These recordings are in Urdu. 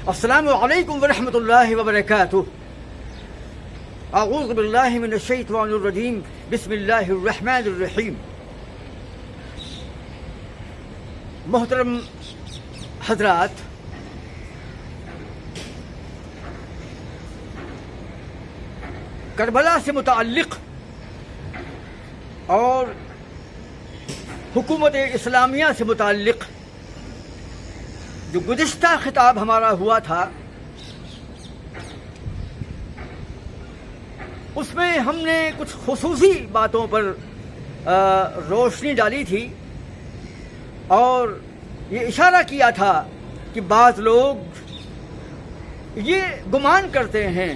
السلام علیکم ورحمۃ اللہ وبرکاتہ. اعوذ باللہ من الشیطان الرجیم. بسم اللہ الرحمن الرحیم. محترم حضرات، کربلا سے متعلق اور حکومت اسلامیہ سے متعلق جو گزشتہ خطاب ہمارا ہوا تھا، اس میں ہم نے کچھ خصوصی باتوں پر روشنی ڈالی تھی اور یہ اشارہ کیا تھا کہ بعض لوگ یہ گمان کرتے ہیں،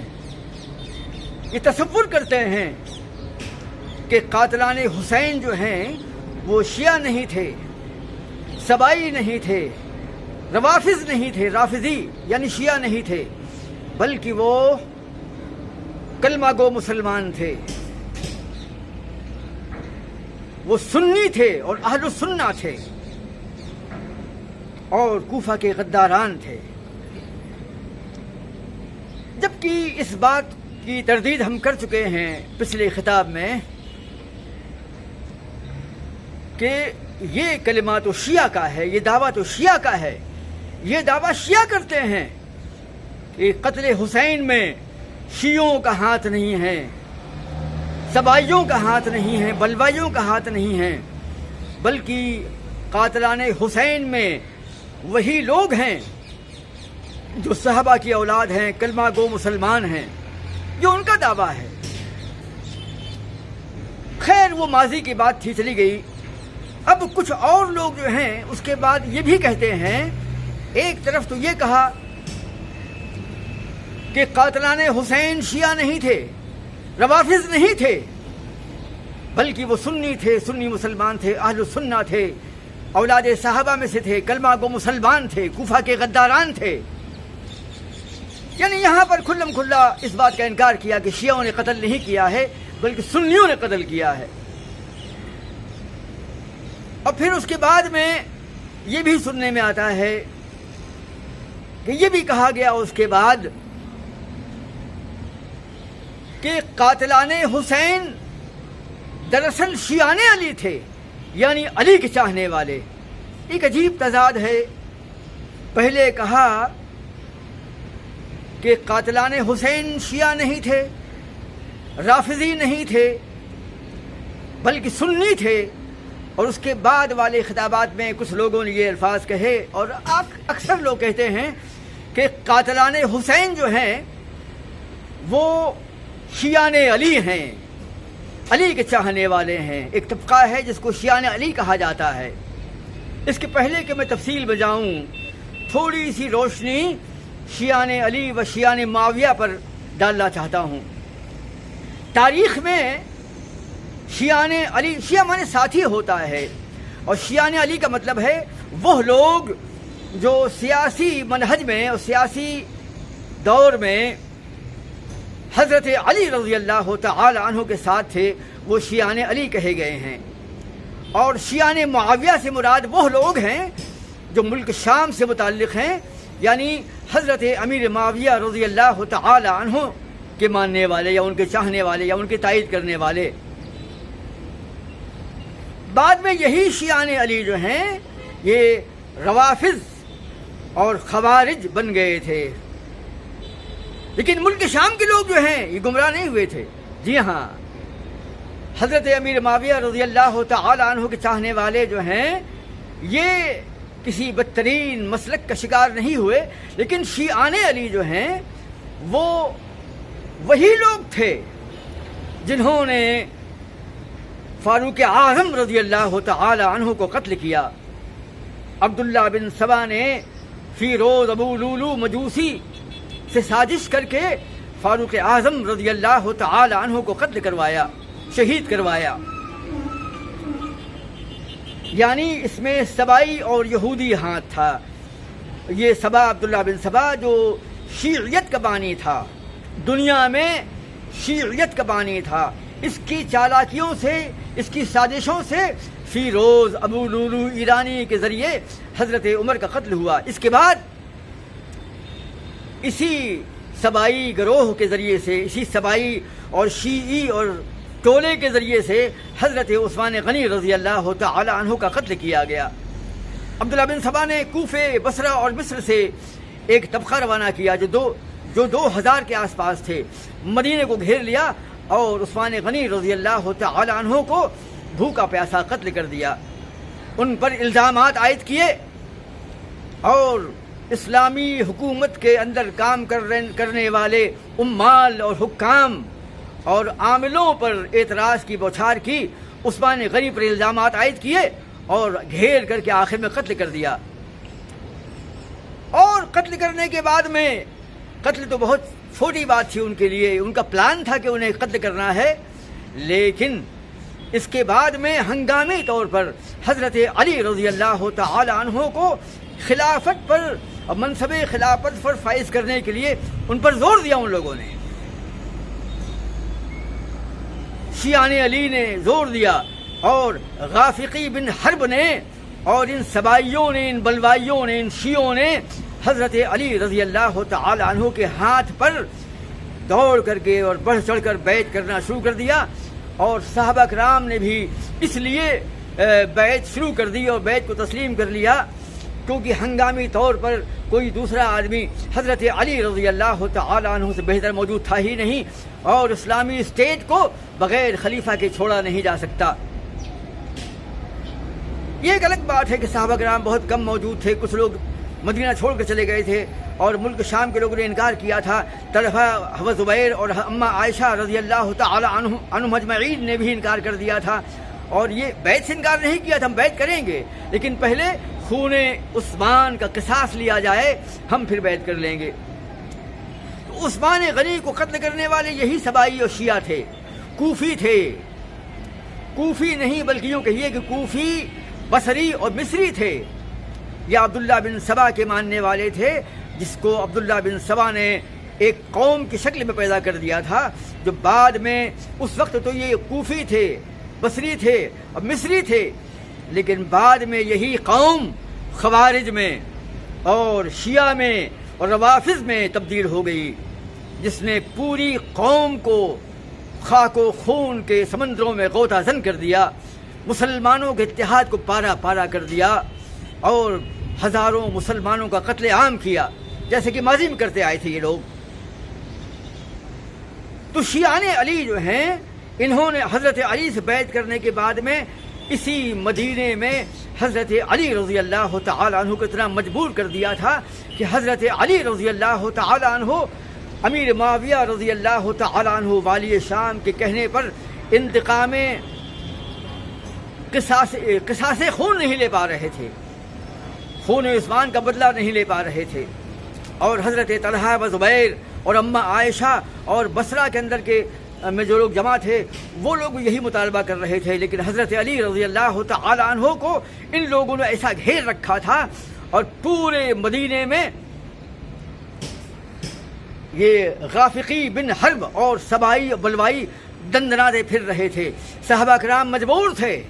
یہ تصور کرتے ہیں کہ قاتلان حسین جو ہیں وہ شیعہ نہیں تھے، سبائی نہیں تھے، روافظ نہیں تھے، رافضی یعنی شیعہ نہیں تھے، بلکہ وہ کلمہ گو مسلمان تھے، وہ سنی تھے اور اہل السنہ تھے اور کوفہ کے غداران تھے. جبکہ اس بات کی تردید ہم کر چکے ہیں پچھلے خطاب میں کہ یہ کلمہ تو شیعہ کا ہے، یہ دعویٰ تو شیعہ کا ہے. یہ دعویٰ شیعہ کرتے ہیں کہ قتل حسین میں شیعوں کا ہاتھ نہیں ہے، سبائیوں کا ہاتھ نہیں ہے، بلوائیوں کا ہاتھ نہیں ہے، بلکہ قاتلان حسین میں وہی لوگ ہیں جو صحابہ کی اولاد ہیں، کلمہ گو مسلمان ہیں. جو ان کا دعویٰ ہے. خیر، وہ ماضی کی بات تھی، چلی گئی. اب کچھ اور لوگ جو ہیں اس کے بعد یہ بھی کہتے ہیں، ایک طرف تو یہ کہا کہ قاتلان حسین شیعہ نہیں تھے، روافظ نہیں تھے، بلکہ وہ سنی تھے، سنی مسلمان تھے، اہل السنہ تھے، اولاد صحابہ میں سے تھے، کلمہ گو مسلمان تھے، کوفہ کے غداران تھے. یعنی یہاں پر کھلم کھلا اس بات کا انکار کیا کہ شیعوں نے قتل نہیں کیا ہے بلکہ سنیوں نے قتل کیا ہے. اور پھر اس کے بعد میں یہ بھی سننے میں آتا ہے کہ یہ بھی کہا گیا اس کے بعد کہ قاتلان حسین دراصل شیعان علی تھے، یعنی علی کے چاہنے والے. ایک عجیب تضاد ہے. پہلے کہا کہ قاتلان حسین شیعہ نہیں تھے، رافضی نہیں تھے، بلکہ سنی تھے، اور اس کے بعد والے خطابات میں کچھ لوگوں نے یہ الفاظ کہے اور اکثر لوگ کہتے ہیں کہ قاتلان حسین جو ہیں وہ شیعان علی ہیں، علی کے چاہنے والے ہیں. ایک طبقہ ہے جس کو شیعان علی کہا جاتا ہے. اس کے پہلے کہ میں تفصیل میں جاؤں، تھوڑی سی روشنی شیعان علی و شیعان معاویہ پر ڈالنا چاہتا ہوں. تاریخ میں شیعان علی، شیعہ مانے ساتھی ہوتا ہے، اور شیعان علی کا مطلب ہے وہ لوگ جو سیاسی منہج میں اور سیاسی دور میں حضرت علی رضی اللہ تعالی عنہ کے ساتھ تھے، وہ شیعان علی کہے گئے ہیں. اور شیعان معاویہ سے مراد وہ لوگ ہیں جو ملک شام سے متعلق ہیں، یعنی حضرت امیر معاویہ رضی اللہ تعالی عنہ کے ماننے والے یا ان کے چاہنے والے یا ان کی تائید کرنے والے. بعد میں یہی شیعان علی جو ہیں یہ روافظ اور خوارج بن گئے تھے. لیکن ملک شام کے لوگ جو ہیں یہ گمراہ نہیں ہوئے تھے. جی ہاں، حضرت امیر معاویہ رضی اللہ تعالی عنہ کے چاہنے والے جو ہیں یہ کسی بدترین مسلک کا شکار نہیں ہوئے، لیکن شیعان علی جو ہیں وہ وہی لوگ تھے جنہوں نے فاروق اعظم رضی اللہ تعالی عنہ کو قتل کیا. عبداللہ بن سبا نے فیروز ابو لولو مجوسی سے سازش کر کے فاروق اعظم رضی اللہ تعالی عنہ کو قتل کروایا، شہید کروایا. یعنی اس میں سبائی اور یہودی ہاتھ تھا. یہ سبا، عبداللہ بن سبا جو شیعیت کا بانی تھا، دنیا میں شیعیت کا بانی تھا، اس کی چالاکیوں سے، اس کی سازشوں سے فیروز ابو لولو ایرانی کے ذریعے حضرت عمر کا قتل ہوا. اس کے بعد اسی سبائی گروہ کے ذریعے سے، اسی سبائی اور شیعی اور ٹولے کے ذریعے سے حضرت عثمان غنی رضی اللہ تعالی عنہ کا قتل کیا گیا۔ عبداللہ بن سبا نے کوفے، بصرہ اور مصر سے ایک طبقہ روانہ کیا جو 2000 کے آس پاس تھے، مدینے کو گھیر لیا اور عثمان غنی رضی اللہ تعالی عنہ کو بھوکا پیاسا قتل کر دیا۔ ان پر الزامات عائد کیے اور اسلامی حکومت کے اندر کام کرنے والے عمال اور حکام اور عاملوں پر اعتراض کی بوچھار کی، عثمان غنی پر الزامات عائد کیے اور گھیر کر کے آخر میں قتل کر دیا۔ اور قتل کرنے کے بعد میں، قتل تو بہت چھوٹی بات تھی ان کے لیے، ان کا پلان تھا کہ انہیں قتل کرنا ہے، لیکن اس کے بعد میں ہنگامی طور پر حضرت علی رضی اللہ تعالی عنہ کو خلافت پر اور منصب خلافت پر فائز کرنے کے لیے ان پر زور دیا ان لوگوں نے، شیعان علی نے زور دیا، اور غافقی بن حرب نے اور ان سبائیوں نے، ان بلوائیوں نے، ان شیعوں نے حضرت علی رضی اللہ تعالی عنہ کے ہاتھ پر دوڑ کر کے اور بڑھ چڑھ کر بیعت کرنا شروع کر دیا، اور صحابہ کرام نے بھی اس لیے بیعت شروع کر دی اور بیعت کو تسلیم کر لیا کیونکہ ہنگامی طور پر کوئی دوسرا آدمی حضرت علی رضی اللہ تعالی عنہ سے بہتر موجود تھا ہی نہیں، اور اسلامی اسٹیٹ کو بغیر خلیفہ کے چھوڑا نہیں جا سکتا۔ یہ ایک الگ بات ہے کہ صحابہ کرام بہت کم موجود تھے، کچھ لوگ مدینہ چھوڑ کر چلے گئے تھے اور ملک شام کے لوگوں نے انکار کیا تھا، طلحہ و زبیر اور اماں عائشہ رضی اللہ تعالی عنہم اجمعین نے بھی انکار کر دیا تھا، اور یہ بیعت سے انکار نہیں کیا تھا، ہم بیعت کریں گے لیکن پہلے خون عثمان کا قصاص لیا جائے، ہم پھر بیعت کر لیں گے۔ تو عثمان غنی کو قتل کرنے والے یہی سبائی اور شیعہ تھے، کوفی تھے، کوفی نہیں بلکہ یوں کہیے کہ کوفی، بصری اور مصری تھے۔ یہ عبداللہ بن سبا کے ماننے والے تھے، جس کو عبداللہ بن سبا نے ایک قوم کی شکل میں پیدا کر دیا تھا، جو بعد میں، اس وقت تو یہ کوفی تھے، بصری تھے اور مصری تھے، لیکن بعد میں یہی قوم خوارج میں اور شیعہ میں اور روافظ میں تبدیل ہو گئی، جس نے پوری قوم کو خاک و خون کے سمندروں میں غوطہ زن کر دیا، مسلمانوں کے اتحاد کو پارا پارا کر دیا اور ہزاروں مسلمانوں کا قتل عام کیا، جیسے کہ ماضی میں کرتے آئے تھے یہ لوگ۔ تو شیعان علی جو ہیں، انہوں نے حضرت علی سے بیعت کرنے کے بعد میں اسی مدینے میں حضرت علی رضی اللہ تعالی عنہ کو اتنا مجبور کر دیا تھا کہ حضرت علی رضی اللہ تعالی عنہ امیر معاویہ رضی اللہ تعالی عنہ والی شام کے کہنے پر انتقام قصاص خون نہیں لے پا رہے تھے، خون عثمان کا بدلہ نہیں لے پا رہے تھے، اور حضرت طلحہ و زبیر اور اماں عائشہ اور بصرہ کے اندر کے میں جو لوگ جمع تھے وہ لوگ یہی مطالبہ کر رہے تھے، لیکن حضرت علی رضی اللہ تعالی عنہ کو ان لوگوں نے ایسا گھیر رکھا تھا اور پورے مدینے میں یہ غافقی بن حرب اور سبائی بلوائی دندناتے پھر رہے تھے۔ صحابہ کرام مجبور تھے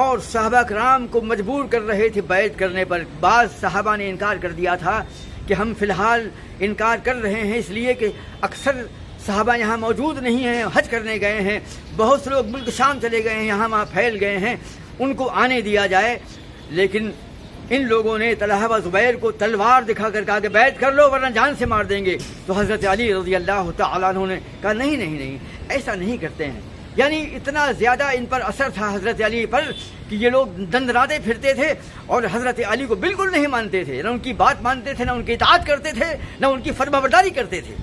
اور صحابہ کرام کو مجبور کر رہے تھے بیعت کرنے پر۔ بعض صحابہ نے انکار کر دیا تھا کہ ہم فی الحال انکار کر رہے ہیں اس لیے کہ اکثر صحابہ یہاں موجود نہیں ہیں، حج کرنے گئے ہیں، بہت سے لوگ ملک شام چلے گئے ہیں، یہاں وہاں پھیل گئے ہیں، ان کو آنے دیا جائے۔ لیکن ان لوگوں نے طلحہ و زبیر کو تلوار دکھا کر کہا کہ بیعت کر لو ورنہ جان سے مار دیں گے، تو حضرت علی رضی اللہ تعالیٰ عنہ نے کہا نہیں نہیں نہیں، ایسا نہیں کرتے ہیں۔ یعنی اتنا زیادہ ان پر اثر تھا حضرت علی پر کہ یہ لوگ دندناتے پھرتے تھے اور حضرت علی کو بالکل نہیں مانتے تھے، نہ ان کی بات مانتے تھے، نہ ان کی اطاعت کرتے تھے، نہ ان کی فرما برداری کرتے تھے۔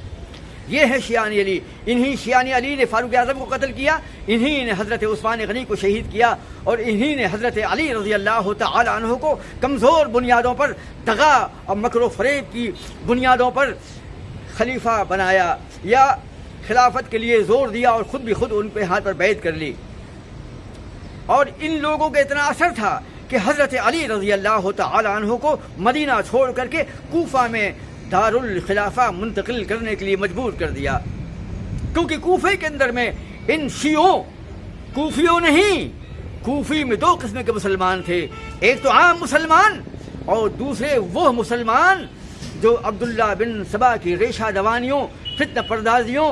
یہ ہے شیعان علی۔ انہی شیعان علی نے فاروق اعظم کو قتل کیا، انہی نے حضرت عثمان غنی کو شہید کیا، اور انہی نے حضرت علی رضی اللہ تعالی عنہ کو کمزور بنیادوں پر، دغا اور مکر و فریب کی بنیادوں پر خلیفہ بنایا یا خلافت کے لیے زور دیا، اور خود بھی خود ان پہ ہاتھ پر بیعت کر لی۔ اور ان لوگوں کا اتنا اثر تھا کہ حضرت علی رضی اللہ تعالی عنہ کو مدینہ چھوڑ کر کے کوفہ میں دار الخلافہ منتقل کرنے کے لیے مجبور کر دیا، کیونکہ کوفے کے اندر میں ان شیعوں، کوفیوں نہیں، کوفی میں دو قسم کے مسلمان تھے، ایک تو عام مسلمان اور دوسرے وہ مسلمان جو عبداللہ بن سبا کی ریشہ دوانیوں، فتنہ پردازیوں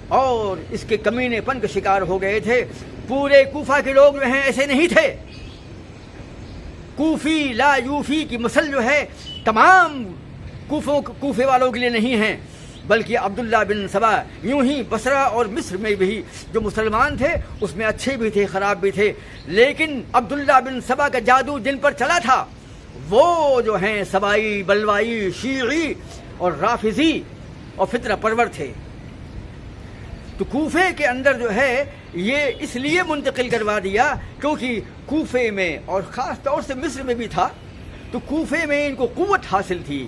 اور اس کے کمینے پن کا شکار ہو گئے تھے، پورے کوفہ کے لوگ جو ہیں ایسے نہیں تھے۔ کوفی لا یوفی کی مثل جو ہے تمام کوفے والوں کے لیے نہیں ہے، بلکہ عبداللہ بن سبا یوں ہی بصرہ اور مصر میں بھی جو مسلمان تھے اس میں اچھے بھی تھے، خراب بھی تھے، لیکن عبداللہ بن سبا کا جادو جن پر چلا تھا وہ جو ہیں سبائی، بلوائی، شیعی اور رافضی اور فتنہ پرور تھے۔ تو کوفے کے اندر جو ہے یہ اس لیے منتقل کروا دیا کیونکہ کوفے میں اور خاص طور سے مصر میں بھی تھا، تو کوفے میں ان کو قوت حاصل تھی،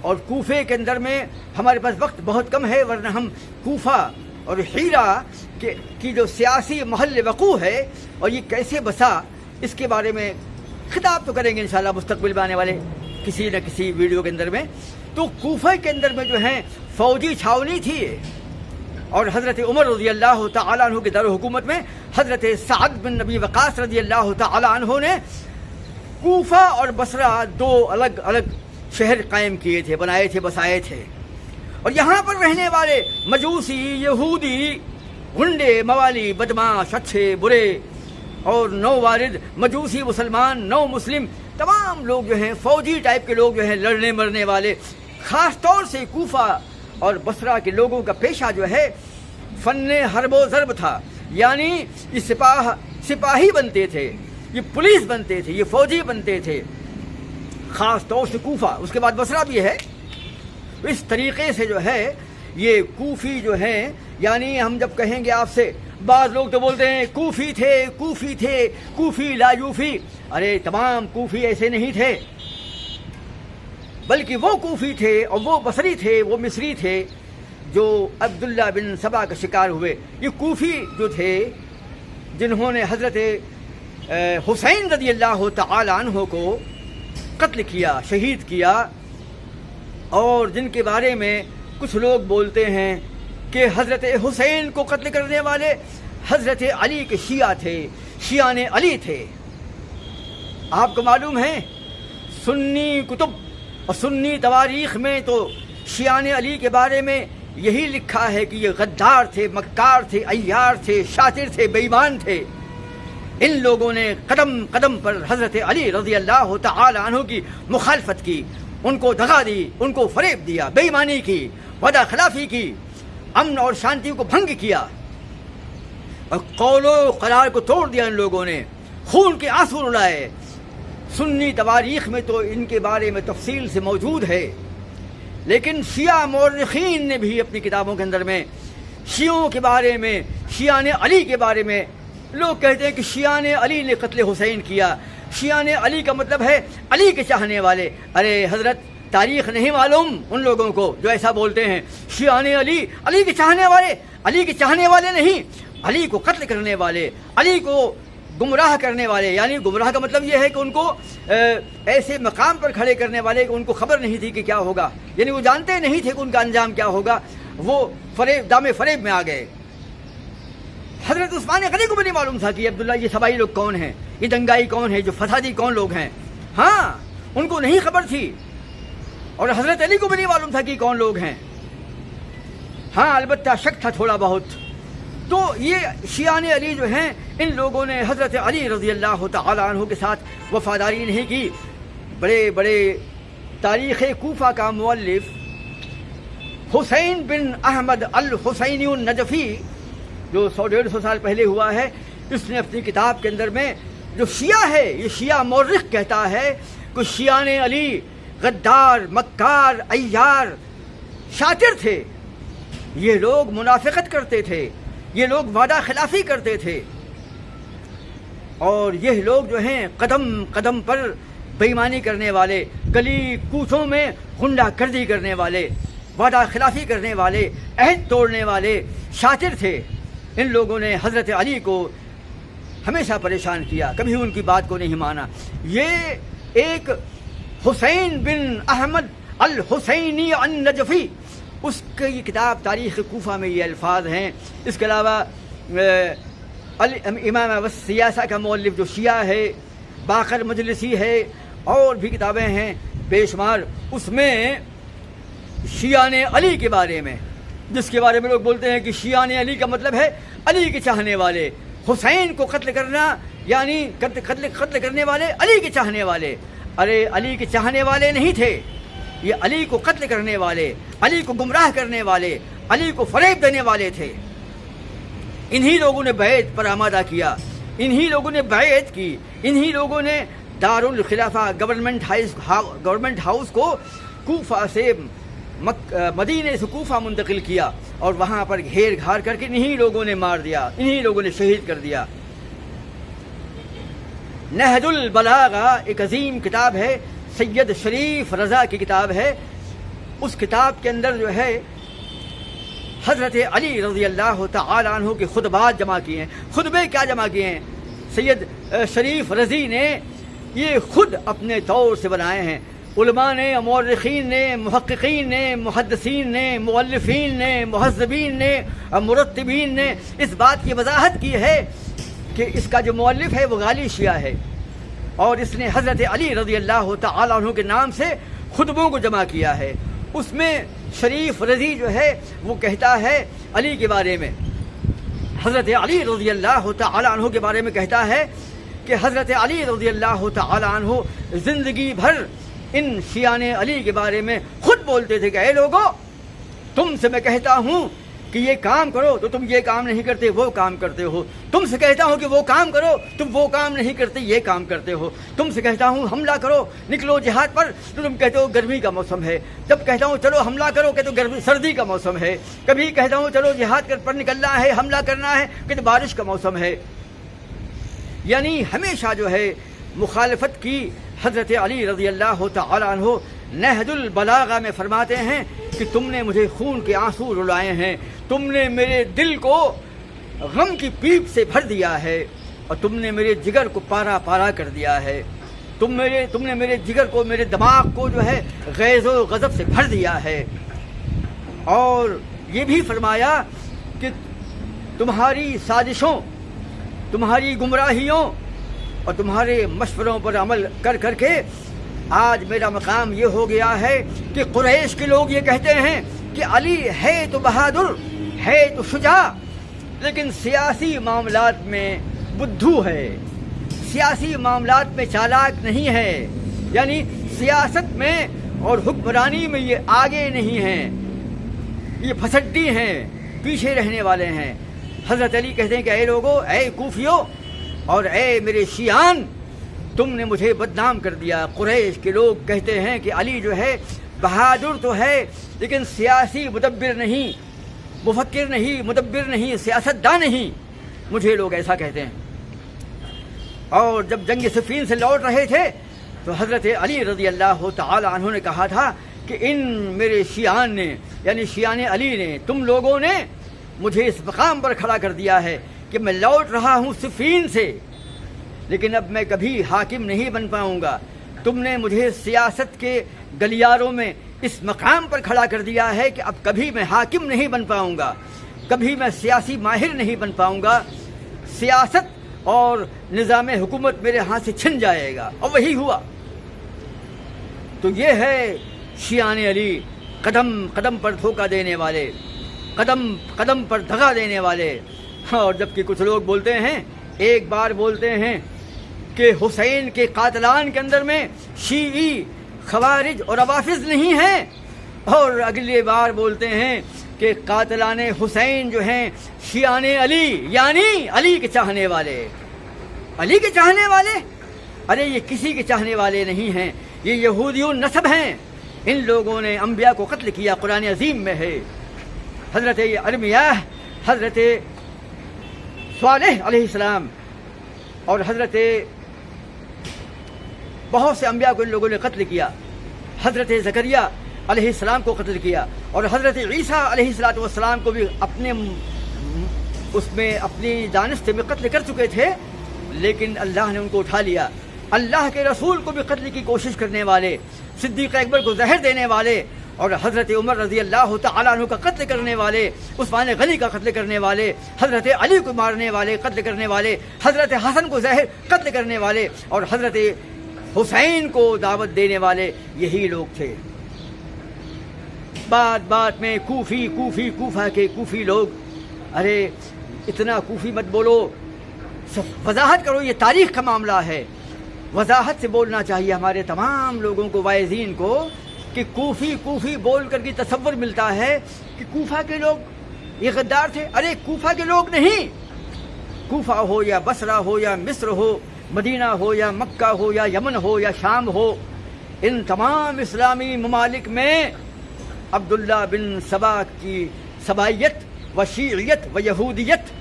اور کوفے کے اندر میں ہمارے پاس وقت بہت کم ہے، ورنہ ہم کوفہ اور حیرہ کی جو سیاسی محل وقوع ہے اور یہ کیسے بسا اس کے بارے میں خطاب تو کریں گے انشاءاللہ مستقبل میں آنے والے کسی نہ کسی ویڈیو کے اندر میں۔ تو کوفہ کے اندر میں جو ہے فوجی چھاونی تھی، اور حضرت عمر رضی اللہ تعالیٰ عنہ کے دار حکومت میں حضرت سعد بن نبی وقاص رضی اللہ تعالیٰ عنہ نے کوفہ اور بصرہ دو الگ الگ شہر قائم کیے تھے، بنائے تھے، بسائے تھے، اور یہاں پر رہنے والے مجوسی، یہودی، گنڈے، موالی، بدماش، اچھے برے اور نو وارد، مجوسی، مسلمان، نو مسلم، تمام لوگ جو ہیں فوجی ٹائپ کے لوگ جو ہیں، لڑنے مرنے والے، خاص طور سے کوفہ اور بصرہ کے لوگوں کا پیشہ جو ہے فن حرب و ضرب تھا، یعنی یہ سپاہی بنتے تھے، یہ پولیس بنتے تھے، یہ فوجی بنتے تھے، خاص طور سے کوفہ، اس کے بعد بصرہ بھی ہے۔ اس طریقے سے جو ہے یہ کوفی جو ہیں، یعنی ہم جب کہیں گے آپ سے، بعض لوگ تو بولتے ہیں کوفی تھے، کوفی تھے، کوفی لا یوفی، ارے تمام کوفی ایسے نہیں تھے، بلکہ وہ کوفی تھے اور وہ بصری تھے، وہ مصری تھے جو عبداللہ بن سبا کا شکار ہوئے۔ یہ کوفی جو تھے جنہوں نے حضرت حسین رضی اللہ تعالی عنہ کو قتل کیا، شہید کیا، اور جن کے بارے میں کچھ لوگ بولتے ہیں کہ حضرت حسین کو قتل کرنے والے حضرت علی کے شیعہ تھے، شیعان علی تھے۔ آپ کو معلوم ہے سنی کتب اور سنی تواریخ میں تو شیعان علی کے بارے میں یہی لکھا ہے کہ یہ غدار تھے، مکار تھے، عیار تھے، شاطر تھے، بے ایمان تھے۔ ان لوگوں نے قدم قدم پر حضرت علی رضی اللہ تعالی عنہ کی مخالفت کی، ان کو دغا دی، ان کو فریب دیا، بے ایمانی کی، وعدہ خلافی کی، امن اور شانتی کو بھنگ کیا، اور قول و قرار کو توڑ دیا ان لوگوں نے، خون کے آنسو رلائے۔ سنی تواریخ میں تو ان کے بارے میں تفصیل سے موجود ہے، لیکن شیعہ مورخین نے بھی اپنی کتابوں کے اندر میں شیعوں کے بارے میں، شیعان علی کے بارے میں، لوگ کہتے ہیں کہ شیعان علی نے قتل حسین کیا، شیعان علی کا مطلب ہے علی کے چاہنے والے۔ ارے حضرت تاریخ نہیں معلوم ان لوگوں کو جو ایسا بولتے ہیں، شیعان علی، علی کے چاہنے والے، علی کے چاہنے والے نہیں، علی کو قتل کرنے والے، علی کو گمراہ کرنے والے، یعنی گمراہ کا مطلب یہ ہے کہ ان کو ایسے مقام پر کھڑے کرنے والے کہ ان کو خبر نہیں تھی کہ کیا ہوگا، یعنی وہ جانتے نہیں تھے کہ ان کا انجام کیا ہوگا، وہ دام فریب میں آ گئے۔ حضرت عثمان غنی کو بھی نہیں معلوم تھا کہ عبداللہ یہ سبائی لوگ کون ہیں، یہ دنگائی کون ہے، جو فسادی کون لوگ ہیں، ہاں ان کو نہیں خبر تھی، اور حضرت علی کو بھی نہیں معلوم تھا کہ کون لوگ ہیں، ہاں البتہ شک تھا تھوڑا بہت۔ تو یہ شیعان علی جو ہیں ان لوگوں نے حضرت علی رضی اللہ تعالی عنہ کے ساتھ وفاداری نہیں کی۔ بڑے بڑے تاریخ کوفہ کا مؤلف حسین بن احمد الحسینی النجفی جو 100-150 سال پہلے ہوا ہے، اس نے اپنی کتاب کے اندر میں جو شیعہ ہے، یہ شیعہ مورخ کہتا ہے کہ شیعان علی غدار، مکار، عیار، شاطر تھے، یہ لوگ منافقت کرتے تھے، یہ لوگ وعدہ خلافی کرتے تھے، اور یہ لوگ جو ہیں قدم قدم پر بے ایمانی کرنے والے، گلی کوچوں میں غنڈہ گردی کرنے والے، وعدہ خلافی کرنے والے، عہد توڑنے والے شاطر تھے۔ ان لوگوں نے حضرت علی کو ہمیشہ پریشان کیا، کبھی ان کی بات کو نہیں مانا۔ یہ ایک حسین بن احمد الحسینی النجفی، اس کی کتاب تاریخ کوفہ میں یہ الفاظ ہیں۔ اس کے علاوہ امام والسیاسہ کا مؤلف جو شیعہ ہے، باقر مجلسی ہے، اور بھی کتابیں ہیں، بے شمار، اس میں شیعان علی کے بارے میں، جس کے بارے میں لوگ بولتے ہیں کہ شیعان علی کا مطلب ہے علی کے چاہنے والے، حسین کو قتل کرنا یعنی قتل کرنے والے علی کے چاہنے والے۔ ارے علی کے چاہنے والے نہیں تھے، یہ علی کو قتل کرنے والے، علی کو گمراہ کرنے والے، علی کو فریب دینے والے تھے۔ انہی لوگوں نے بیعت پر آمادہ کیا، انہی لوگوں نے بیعت کی، انہی لوگوں نے دارالخلافہ گورنمنٹ ہاؤس کو کوفہ سے مدینے سے کوفہ منتقل کیا اور وہاں پر گھیر گھار کر کے انہی لوگوں نے مار دیا، انہی لوگوں نے شہید کر دیا۔ نہج البلاغہ ایک عظیم کتاب ہے، سید شریف رضا کی کتاب ہے۔ اس کتاب کے اندر جو ہے حضرت علی رضی اللہ تعالی عنہ کے خطبات جمع کیے ہیں۔ خطبے کیا جمع کیے ہیں؟ سید شریف رضی نے یہ خود اپنے طور سے بنائے ہیں۔ علماء نے، مورخین نے، محققین نے، محدثین نے، مؤلفین نے، مہذبین نے، مرتبین نے اس بات کی وضاحت کی ہے کہ اس کا جو مؤلف ہے وہ غالی شیعہ ہے، اور اس نے حضرت علی رضی اللہ تعالی عنہ کے نام سے خطبوں کو جمع کیا ہے۔ اس میں شریف رضی جو ہے وہ کہتا ہے علی کے بارے میں، حضرت علی رضی اللہ تعالی عنہ کے بارے میں کہتا ہے کہ حضرت علی رضی اللہ تعالی عنہ زندگی بھر ان شیعان علی کے بارے میں خود بولتے تھے کہ اے لوگو، تم سے میں کہتا ہوں کہ یہ کام کرو تو تم یہ کام نہیں کرتے، وہ کام کرتے ہو۔ تم سے کہتا ہوں کہ وہ کام کرو، تم وہ کام نہیں کرتے، یہ کام کرتے ہو۔ تم سے کہتا ہوں حملہ کرو، نکلو جہاد پر، تو تم کہتے ہو گرمی کا موسم ہے۔ جب کہتا ہوں چلو حملہ کرو کہ تو سردی کا موسم ہے۔ کبھی کہتا ہوں چلو جہاد پر نکلنا ہے، حملہ کرنا ہے کہ تو بارش کا موسم ہے۔ یعنی ہمیشہ جو ہے مخالفت کی حضرت علی رضی اللہ تعالی عنہ نہج البلاغہ میں فرماتے ہیں کہ تم نے مجھے خون کے آنسو رلائے ہیں، تم نے میرے دل کو غم کی پیپ سے بھر دیا ہے، اور تم نے میرے جگر کو پارا پارا کر دیا ہے۔ تم نے میرے جگر کو، میرے دماغ کو جو ہے غیظ و غضب سے بھر دیا ہے۔ اور یہ بھی فرمایا کہ تمہاری سازشوں، تمہاری گمراہیوں اور تمہارے مشوروں پر عمل کر کر کے آج میرا مقام یہ ہو گیا ہے کہ قریش کے لوگ یہ کہتے ہیں کہ علی ہے تو بہادر، ہے تو شجاع، لیکن سیاسی معاملات میں بدھو ہے، سیاسی معاملات میں چالاک نہیں ہے، یعنی سیاست میں اور حکمرانی میں یہ آگے نہیں ہیں، یہ پھسڈی ہیں، پیچھے رہنے والے ہیں۔ حضرت علی کہتے ہیں کہ اے لوگو، اے کوفیو اور اے میرے شیعان، تم نے مجھے بدنام کر دیا۔ قریش کے لوگ کہتے ہیں کہ علی جو ہے بہادر تو ہے لیکن سیاسی مدبر نہیں، مفکر نہیں، مدبر نہیں، سیاست داں نہیں، مجھے لوگ ایسا کہتے ہیں۔ اور جب جنگ صفین سے لوٹ رہے تھے تو حضرت علی رضی اللہ تعالی عنہ نے کہا تھا کہ ان میرے شیعان نے، یعنی شیعان علی نے، تم لوگوں نے مجھے اس مقام پر کھڑا کر دیا ہے کہ میں لوٹ رہا ہوں صفین سے، لیکن اب میں کبھی حاکم نہیں بن پاؤں گا۔ تم نے مجھے سیاست کے گلیاروں میں اس مقام پر کھڑا کر دیا ہے کہ اب کبھی میں حاکم نہیں بن پاؤں گا، کبھی میں سیاسی ماہر نہیں بن پاؤں گا، سیاست اور نظام حکومت میرے ہاتھ سے چھن جائے گا۔ اور وہی ہوا۔ تو یہ ہے شیعان علی، قدم قدم پر دھوکہ دینے والے، قدم قدم پر دغا دینے والے۔ اور جبکہ کچھ لوگ بولتے ہیں، ایک بار بولتے ہیں کہ حسین کے قاتلان کے اندر میں شیعی، خوارج اور روافض نہیں ہیں، اور اگلی بار بولتے ہیں کہ قاتلان حسین جو ہیں شیعان علی، یعنی علی کے چاہنے والے۔ علی کے چاہنے والے؟ ارے یہ کسی کے چاہنے والے نہیں ہیں، یہ یہودیون نسب ہیں۔ ان لوگوں نے انبیاء کو قتل کیا، قرآن عظیم میں ہے۔ حضرت ارمیہ، حضرت صالح علیہ السلام اور حضرت بہت سے انبیاء کو ان لوگوں نے قتل کیا۔ حضرت زکریا علیہ السلام کو قتل کیا، اور حضرت عیسیٰ علیہ السلام کو بھی اپنی دانش میں قتل کر چکے تھے، لیکن اللہ نے ان کو اٹھا لیا۔ اللہ کے رسول کو بھی قتل کی کوشش کرنے والے، صدیق اکبر کو زہر دینے والے، اور حضرت عمر رضی اللہ تعالیٰ عنہ کا قتل کرنے والے، عثمان غنی کا قتل کرنے والے، حضرت علی کو مارنے والے، قتل کرنے والے، حضرت حسن کو زہر قتل کرنے والے، اور حضرت حسین کو دعوت دینے والے یہی لوگ تھے۔ بات بات میں کوفہ کے کوفی لوگ، ارے اتنا کوفی مت بولو، وضاحت کرو، یہ تاریخ کا معاملہ ہے، وضاحت سے بولنا چاہیے ہمارے تمام لوگوں کو، واعظین کو، کہ کوفی بول کر کے تصور ملتا ہے کہ کوفہ کے لوگ یہ غدار تھے۔ ارے کوفہ کے لوگ نہیں، کوفہ ہو یا بصرہ ہو یا مصر ہو، مدینہ ہو یا مکہ ہو یا یمن ہو یا شام ہو، ان تمام اسلامی ممالک میں عبداللہ بن سبا کی سبائیت و شیعیت و یہودیت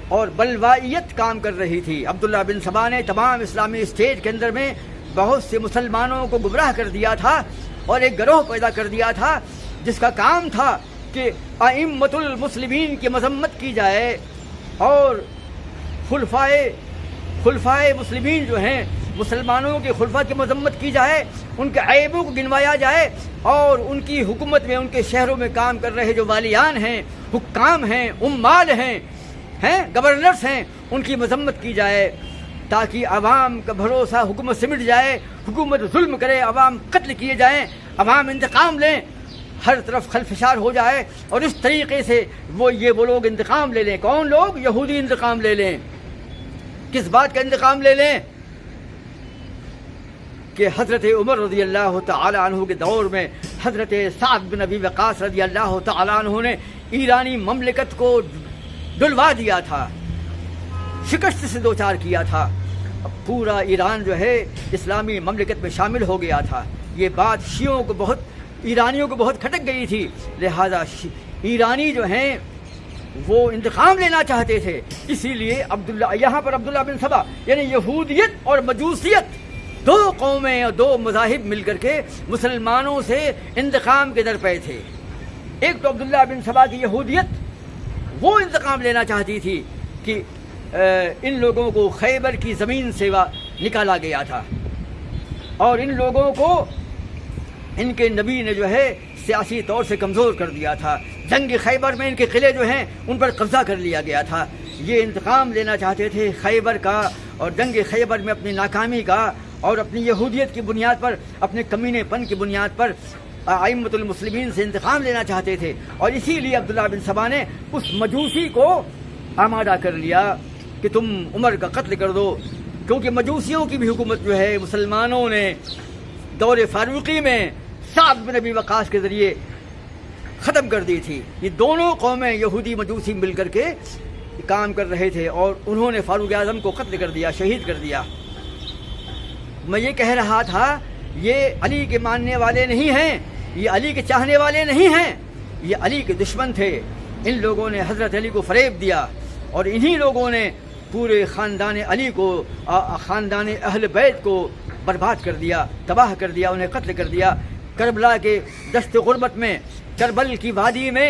اور بلوائیت کام کر رہی تھی۔ عبداللہ بن سبا نے تمام اسلامی اسٹیٹ کے اندر میں بہت سے مسلمانوں کو گمراہ کر دیا تھا اور ایک گروہ پیدا کر دیا تھا جس کا کام تھا کہ ائمۃ المسلمین کی مذمت کی جائے اور خلفائے مسلمین جو ہیں، مسلمانوں کے خلفاء کی مذمت کی جائے، ان کے عیبوں کو گنوایا جائے اور ان کی حکومت میں، ان کے شہروں میں کام کر رہے جو والیان ہیں، حکام ہیں، عمال ہیں، گورنرز ہیں، ان کی مذمت کی جائے تاکہ عوام کا بھروسہ حکومت سمٹ جائے، حکومت ظلم کرے، عوام قتل کیے جائیں، عوام انتقام لیں، ہر طرف خلفشار ہو جائے، اور اس طریقے سے وہ لوگ انتقام لے لیں۔ کون لوگ؟ یہودی انتقام لے لیں۔ کس بات کا انتقام لے لیں؟ کہ حضرت عمر رضی اللہ تعالی عنہ کے دور میں حضرت سعد بن ابی وقاص رضی اللہ تعالی عنہ نے ایرانی مملکت کو ڈلوا دیا تھا، شکست سے دوچار کیا تھا، پورا ایران جو ہے اسلامی مملکت میں شامل ہو گیا تھا۔ یہ بات ایرانیوں کو بہت کھٹک گئی تھی، لہذا ایرانی جو ہیں وہ انتقام لینا چاہتے تھے، اسی لیے یہاں پر عبداللہ بن سبا یعنی یہودیت اور مجوسیت، دو قومیں اور دو مذاہب مل کر کے مسلمانوں سے انتقام کے در پے تھے۔ ایک تو عبداللہ بن سبا کی یہودیت، وہ انتقام لینا چاہتی تھی کہ ان لوگوں کو خیبر کی زمین سے نکالا گیا تھا اور ان لوگوں کو ان کے نبی نے جو ہے سیاسی طور سے کمزور کر دیا تھا، جنگ خیبر میں ان کے قلعے جو ہیں ان پر قبضہ کر لیا گیا تھا۔ یہ انتقام لینا چاہتے تھے خیبر کا اور جنگ خیبر میں اپنی ناکامی کا اور اپنی یہودیت کی بنیاد پر، اپنے کمینے پن کی بنیاد پر ائمۃ المسلمین سے انتقام لینا چاہتے تھے، اور اسی لیے عبداللہ بن سبا نے اس مجوسی کو آمادہ کر لیا کہ تم عمر کا قتل کر دو، کیونکہ مجوسیوں کی بھی حکومت جو ہے مسلمانوں نے دور فاروقی میں سعد بن ابی وقاص کے ذریعے ختم کر دی تھی۔ یہ دونوں قومیں یہودی مجوسی مل کر کے کام کر رہے تھے اور انہوں نے فاروق اعظم کو قتل کر دیا، شہید کر دیا۔ میں یہ کہہ رہا تھا یہ علی کے ماننے والے نہیں ہیں، یہ علی کے چاہنے والے نہیں ہیں، یہ علی کے دشمن تھے۔ ان لوگوں نے حضرت علی کو فریب دیا اور انہی لوگوں نے پورے خاندان علی کو، خاندان اہل بیت کو برباد کر دیا، تباہ کر دیا، انہیں قتل کر دیا۔ کربلا کے دشت غربت میں، کربل کی وادی میں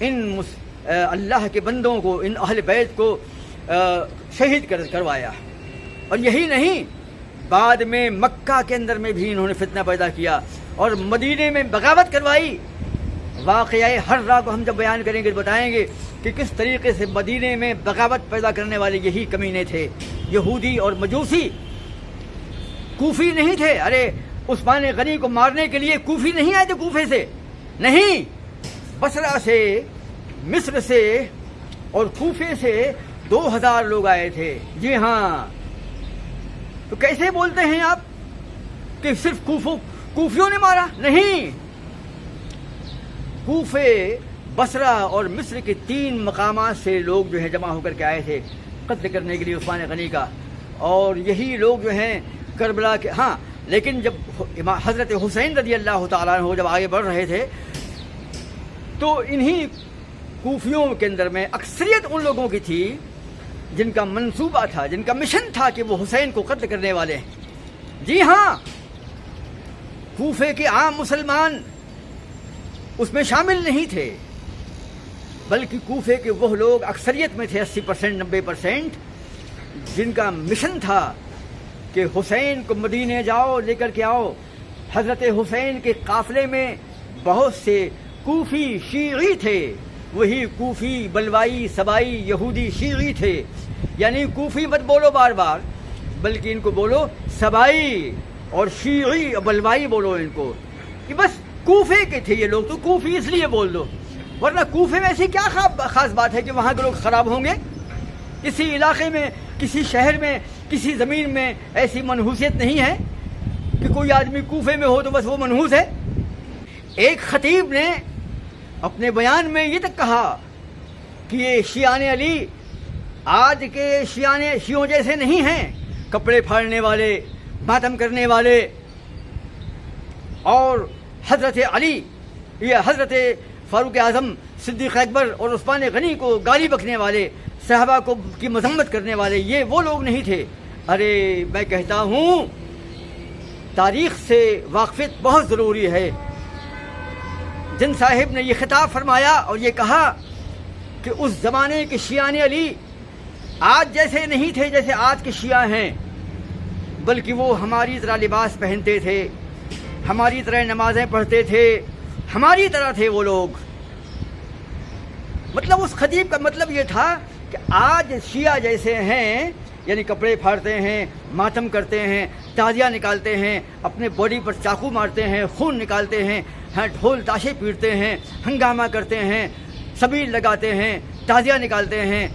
ان اللہ کے بندوں کو، ان اہل بیت کو شہید کروایا۔ اور یہی نہیں، بعد میں مکہ کے اندر میں بھی انہوں نے فتنہ پیدا کیا اور مدینے میں بغاوت کروائی۔ واقعہ حرہ کو ہم جب بیان کریں گے بتائیں گے کہ کس طریقے سے مدینے میں بغاوت پیدا کرنے والے یہی کمینے تھے، یہودی اور مجوسی، کوفی نہیں تھے۔ ارے عثمان غنی کو مارنے کے لیے کوفی نہیں آئے تھے، کوفے سے نہیں، بصرہ سے، مصر سے اور کوفے سے 2000 لوگ آئے تھے۔ جی ہاں، تو کیسے بولتے ہیں آپ کہ صرف کوفیوں نے مارا؟ نہیں، کوفے، بصرہ اور مصر کے 3 مقامات سے لوگ جو ہے جمع ہو کر کے آئے تھے قتل کرنے کے لیے عثمان غنی کا، اور یہی لوگ جو ہیں کربلا کے، ہاں لیکن جب حضرت حسین رضی اللہ تعالیٰ عنہ جب آگے بڑھ رہے تھے تو انہی کوفیوں کے اندر میں اکثریت ان لوگوں کی تھی جن کا منصوبہ تھا، جن کا مشن تھا کہ وہ حسین کو قتل کرنے والے ہیں۔ جی ہاں، کوفے کے عام مسلمان اس میں شامل نہیں تھے، بلکہ کوفے کے وہ لوگ اکثریت میں تھے، 80% 90%، جن کا مشن تھا کہ حسین کو مدینے جاؤ، لے کر کے آؤ۔ حضرت حسین کے قافلے میں بہت سے کوفی شیعی تھے، وہی کوفی بلوائی سبائی یہودی شیعی تھے، یعنی کوفی مت بولو بار بار، بلکہ ان کو بولو سبائی اور شیعی اور بلوائی بولو ان کو، کہ بس کوفے کے تھے یہ لوگ، تو کوفی اس لیے بول دو، ورنہ کوفے میں ایسی کیا خاص بات ہے کہ وہاں کے لوگ خراب ہوں گے؟ کسی علاقے میں، کسی شہر میں، کسی زمین میں ایسی منحوسیت نہیں ہے کہ کوئی آدمی کوفے میں ہو تو بس وہ منحوس ہے۔ ایک خطیب نے اپنے بیان میں یہ تک کہا کہ یہ شیعان علی آج کے شیعوں جیسے نہیں ہیں، کپڑے پھاڑنے والے، ماتم کرنے والے، اور حضرت علی یہ حضرت فاروق اعظم، صدیق اکبر اور عثمان غنی کو گالی بکنے والے، صحابہ کی مذمت کرنے والے، یہ وہ لوگ نہیں تھے۔ ارے میں کہتا ہوں تاریخ سے واقفیت بہت ضروری ہے۔ جن صاحب نے یہ خطاب فرمایا اور یہ کہا کہ اس زمانے کے شیعان علی آج جیسے نہیں تھے جیسے آج کے شیعہ ہیں، بلکہ وہ ہماری طرح لباس پہنتے تھے، ہماری طرح نمازیں پڑھتے تھے، ہماری طرح تھے وہ لوگ۔ مطلب اس خطیب کا مطلب یہ تھا کہ آج شیعہ جیسے ہیں، یعنی کپڑے پھاڑتے ہیں، ماتم کرتے ہیں، تعزیہ نکالتے ہیں، اپنے باڈی پر چاقو مارتے ہیں، خون نکالتے ہیں، ڈھول تاشے پیٹتے ہیں، ہنگامہ کرتے ہیں، سبیل لگاتے ہیں، تعزیہ نکالتے ہیں،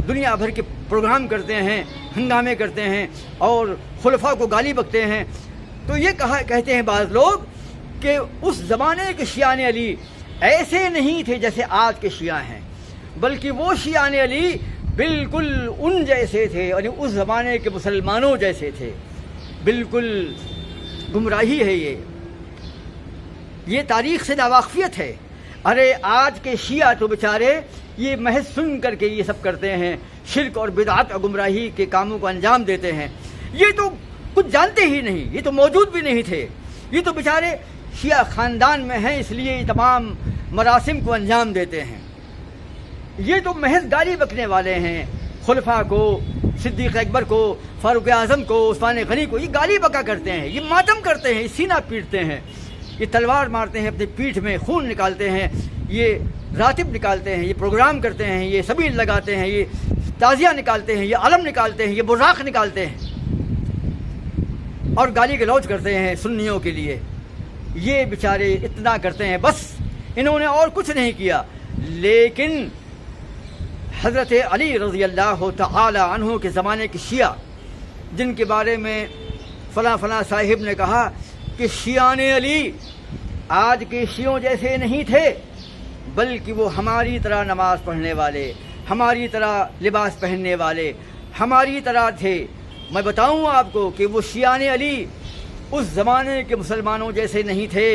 دنیا بھر کے پروگرام کرتے ہیں، ہنگامے کرتے ہیں اور خلفاء کو گالی بکتے ہیں۔ تو یہ کہتے ہیں بعض لوگ کہ اس زمانے کے شیعان علی ایسے نہیں تھے جیسے آج کے شیعہ ہیں، بلکہ وہ شیعان علی بالکل ان جیسے تھے، یعنی اس زمانے کے مسلمانوں جیسے تھے۔ بالکل گمراہی ہے یہ تاریخ سے ناواقفیت ہے۔ ارے آج کے شیعہ تو بیچارے یہ محض سن کر کے یہ سب کرتے ہیں، شرک اور بدعت اور گمراہی کے کاموں کو انجام دیتے ہیں۔ یہ تو کچھ جانتے ہی نہیں، یہ تو موجود بھی نہیں تھے، یہ تو بیچارے شیعہ خاندان میں ہیں اس لیے یہ تمام مراسم کو انجام دیتے ہیں۔ یہ تو محض گالی بکنے والے ہیں، خلفاء کو، صدیق اکبر کو، فاروق اعظم کو، عثمان غنی کو یہ گالی بکا کرتے ہیں، یہ ماتم کرتے ہیں، یہ سینہ پیٹتے ہیں، یہ تلوار مارتے ہیں، اپنے پیٹھ میں خون نکالتے ہیں، یہ راتب نکالتے ہیں، یہ پروگرام کرتے ہیں، یہ سبیل لگاتے ہیں، یہ تعزیہ نکالتے ہیں، یہ علم نکالتے ہیں، یہ براق نکالتے ہیں اور گالی گلوچ کرتے ہیں سنیوں کے لیے۔ یہ بیچارے اتنا کرتے ہیں، بس انہوں نے اور کچھ نہیں کیا۔ لیکن حضرت علی رضی اللہ تعالی عنہ کے زمانے کے شیعہ، جن کے بارے میں فلاں فلاں صاحب نے کہا کہ شیعان علی آج کے شیعوں جیسے نہیں تھے، بلکہ وہ ہماری طرح نماز پڑھنے والے، ہماری طرح لباس پہننے والے، ہماری طرح تھے۔ میں بتاؤں آپ کو کہ وہ شیعان علی اس زمانے کے مسلمانوں جیسے نہیں تھے۔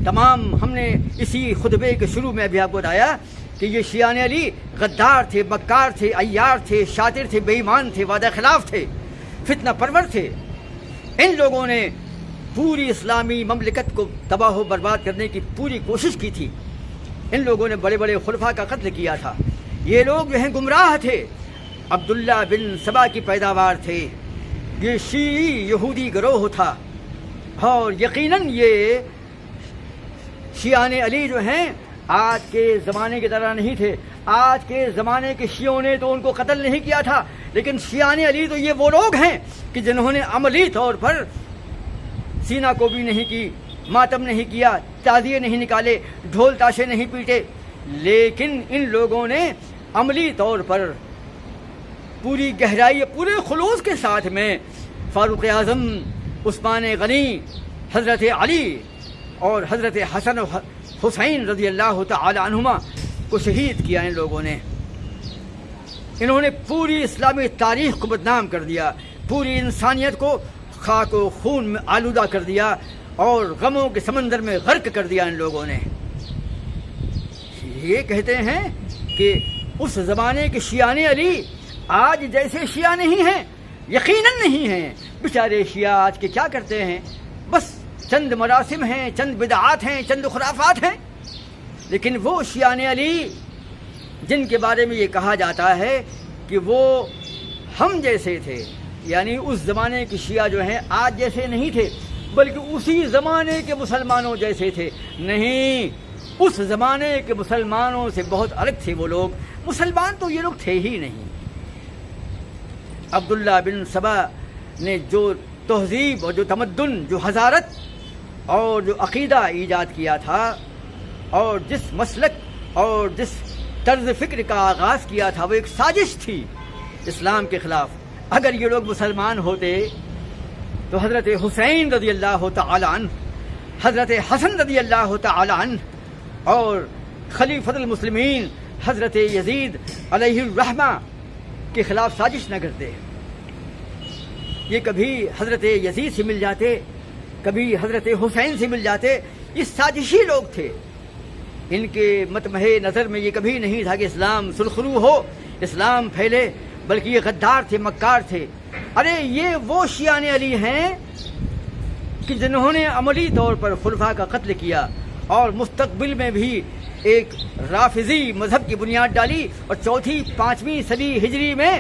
تمام ہم نے اسی خطبے کے شروع میں ابھی آپ کو بتایا کہ یہ شیعان علی غدار تھے، مکار تھے، عیار تھے، شاطر تھے، بے ایمان تھے، وعدہ خلاف تھے، فتنہ پرور تھے۔ ان لوگوں نے پوری اسلامی مملکت کو تباہ و برباد کرنے کی پوری کوشش کی تھی۔ ان لوگوں نے بڑے بڑے خلفاء کا قتل کیا تھا۔ یہ لوگ جو ہیں گمراہ تھے، عبداللہ بن سبا کی پیداوار تھے، یہ شیعی یہودی گروہ تھا، اور یقیناً یہ شیعان علی جو ہیں آج کے زمانے کی طرح نہیں تھے۔ آج کے زمانے کے شیعوں نے تو ان کو قتل نہیں کیا تھا، لیکن شیعان علی تو یہ وہ لوگ ہیں کہ جنہوں نے عملی طور پر سینہ کوبی نہیں کی، ماتم نہیں کیا، تعزیے نہیں نکالے، ڈھول تاشے نہیں پیٹے، لیکن ان لوگوں نے عملی طور پر پوری گہرائی، پورے خلوص کے ساتھ میں فاروق اعظم، عثمان غنی، حضرت علی اور حضرت حسن و حسین رضی اللہ تعالی عنہما کو شہید کیا۔ ان لوگوں نے، انہوں نے پوری اسلامی تاریخ کو بدنام کر دیا، پوری انسانیت کو خاک و خون میں آلودہ کر دیا اور غموں کے سمندر میں غرق کر دیا ان لوگوں نے۔ یہ کہتے ہیں کہ اس زمانے کے شیعان علی آج جیسے شیعہ نہیں ہیں، یقیناً نہیں ہیں۔ بیچارے شیعہ آج کے کیا کرتے ہیں؟ بس چند مراسم ہیں، چند بدعات ہیں، چند خرافات ہیں، لیکن وہ شیعان علی جن کے بارے میں یہ کہا جاتا ہے کہ وہ ہم جیسے تھے، یعنی اس زمانے کے شیعہ جو ہیں آج جیسے نہیں تھے، بلکہ اسی زمانے کے مسلمانوں جیسے تھے۔ نہیں، اس زمانے کے مسلمانوں سے بہت الگ تھے وہ لوگ۔ مسلمان تو یہ لوگ تھے ہی نہیں۔ عبداللہ بن سبا نے جو تہذیب اور جو تمدن، جو حضارت اور جو عقیدہ ایجاد کیا تھا، اور جس مسلک اور جس طرز فکر کا آغاز کیا تھا، وہ ایک سازش تھی اسلام کے خلاف۔ اگر یہ لوگ مسلمان ہوتے تو حضرت حسین رضی اللہ تعالی عنہ، حضرت حسن رضی اللہ تعالی عنہ اور خلیفۃ المسلمین حضرت یزید علیہ الرحمہ کے خلاف سازش نہ کرتے۔ یہ کبھی حضرت یزید سے مل جاتے، کبھی حضرت حسین سے مل جاتے۔ یہ سازشی لوگ تھے، ان کے مطمح نظر میں یہ کبھی نہیں تھا کہ اسلام سرخرو ہو، اسلام پھیلے، بلکہ یہ غدار تھے، مکار تھے۔ ارے یہ وہ شیعان علی ہیں کہ جنہوں نے عملی طور پر خلفاء کا قتل کیا اور مستقبل میں بھی ایک رافضی مذہب کی بنیاد ڈالی، اور چوتھی پانچویں صدی ہجری میں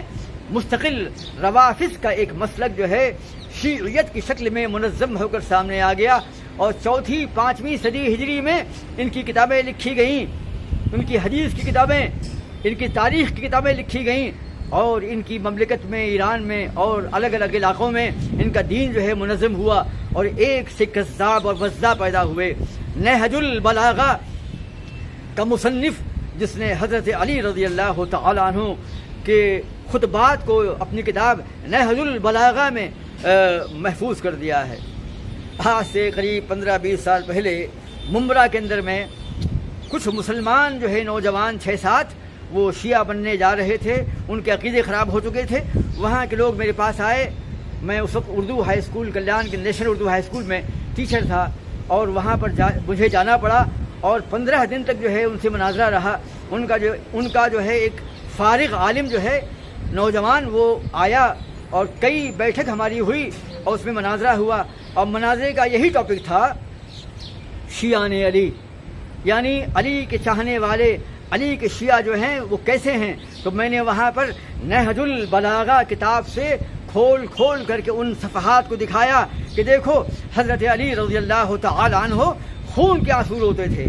مستقل روافض کا ایک مسلک جو ہے شیعیت کی شکل میں منظم ہو کر سامنے آ گیا، اور چوتھی پانچویں صدی ہجری میں ان کی کتابیں لکھی گئیں، ان کی حدیث کی کتابیں، ان کی تاریخ کی کتابیں لکھی گئیں، اور ان کی مملکت میں، ایران میں اور الگ الگ علاقوں میں ان کا دین جو ہے منظم ہوا، اور ایک سے کذاب اور وضاح پیدا ہوئے۔ نہج البلاغہ کا مصنف، جس نے حضرت علی رضی اللہ تعالی عنہ کے خطبات کو اپنی کتاب نہج البلاغہ میں محفوظ کر دیا ہے۔ آج سے قریب 15-20 سال پہلے ممبرا کے اندر میں کچھ مسلمان جو ہے نوجوان 6-7 وہ شیعہ بننے جا رہے تھے، ان کے عقیدے خراب ہو چکے تھے۔ وہاں کے لوگ میرے پاس آئے، میں اس وقت اردو ہائی اسکول کلیان کے نیشنل اردو ہائی اسکول میں ٹیچر تھا، اور وہاں پر مجھے جانا پڑا، اور 15 دن تک جو ہے ان سے مناظرہ رہا۔ ان کا جو ہے ایک فارغ عالم جو ہے نوجوان وہ آیا، اور کئی بیٹھک ہماری ہوئی اور اس میں مناظرہ ہوا، اور مناظرے کا یہی ٹاپک تھا شیعان علی، یعنی علی کے چاہنے والے، علی کے شیعہ جو ہیں وہ کیسے ہیں۔ تو میں نے وہاں پر نہج البلاغہ کتاب سے کھول کھول کر کے ان صفحات کو دکھایا کہ دیکھو حضرت علی رضی اللہ تعالی عنہ خون کے آنسو روتے تھے،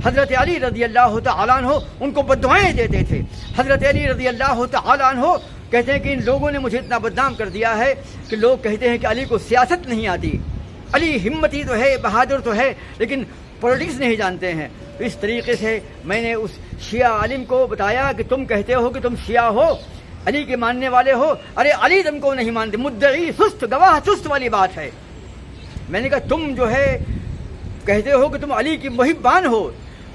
حضرت علی رضی اللہ تعالی عنہ ان کو بددعائیں دیتے تھے، حضرت علی رضی اللہ تعالی عنہ کہتے ہیں کہ ان لوگوں نے مجھے اتنا بدنام کر دیا ہے کہ لوگ کہتے ہیں کہ علی کو سیاست نہیں آتی، علی ہمتی تو ہے، بہادر تو ہے، لیکن پولیٹکس نہیں جانتے ہیں۔ تو اس طریقے سے میں نے اس شیعہ عالم کو بتایا کہ تم کہتے ہو کہ تم شیعہ ہو، علی کے ماننے والے ہو، ارے علی تم کو نہیں مانتے، مدعی سست، گواہ سست والی بات ہے۔ میں نے کہا تم جو ہے کہتے ہو کہ تم علی کی محبان ہو،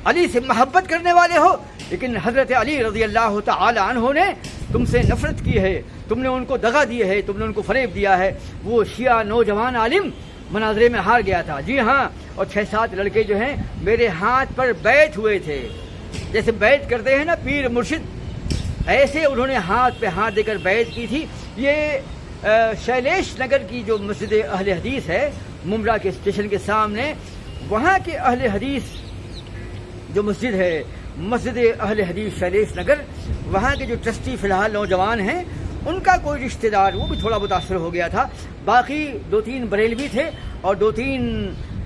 علی سے محبت کرنے والے ہو، لیکن حضرت علی رضی اللہ تعالی عنہ نے تم سے نفرت کی ہے، تم نے ان کو دغا دی ہے، تم نے ان کو فریب دیا ہے۔ وہ شیعہ نوجوان عالم مناظرے میں ہار گیا تھا، جی ہاں، اور 6-7 لڑکے جو ہیں میرے ہاتھ پر بیعت ہوئے تھے، جیسے بیعت کرتے ہیں نا پیر مرشد، ایسے انہوں نے ہاتھ پہ ہاتھ دے کر بیعت کی تھی۔ یہ شیلیش نگر کی جو مسجد اہل حدیث ہے ممبرا کے اسٹیشن کے سامنے، وہاں کے اہل حدیث جو مسجد ہے، مسجد اہل حدیث شیلیش نگر، وہاں کے جو ٹرسٹی فی الحال نوجوان ہیں، ان کا کوئی رشتہ دار وہ بھی تھوڑا متاثر ہو گیا تھا، باقی 2-3 بریلوی تھے اور 2-3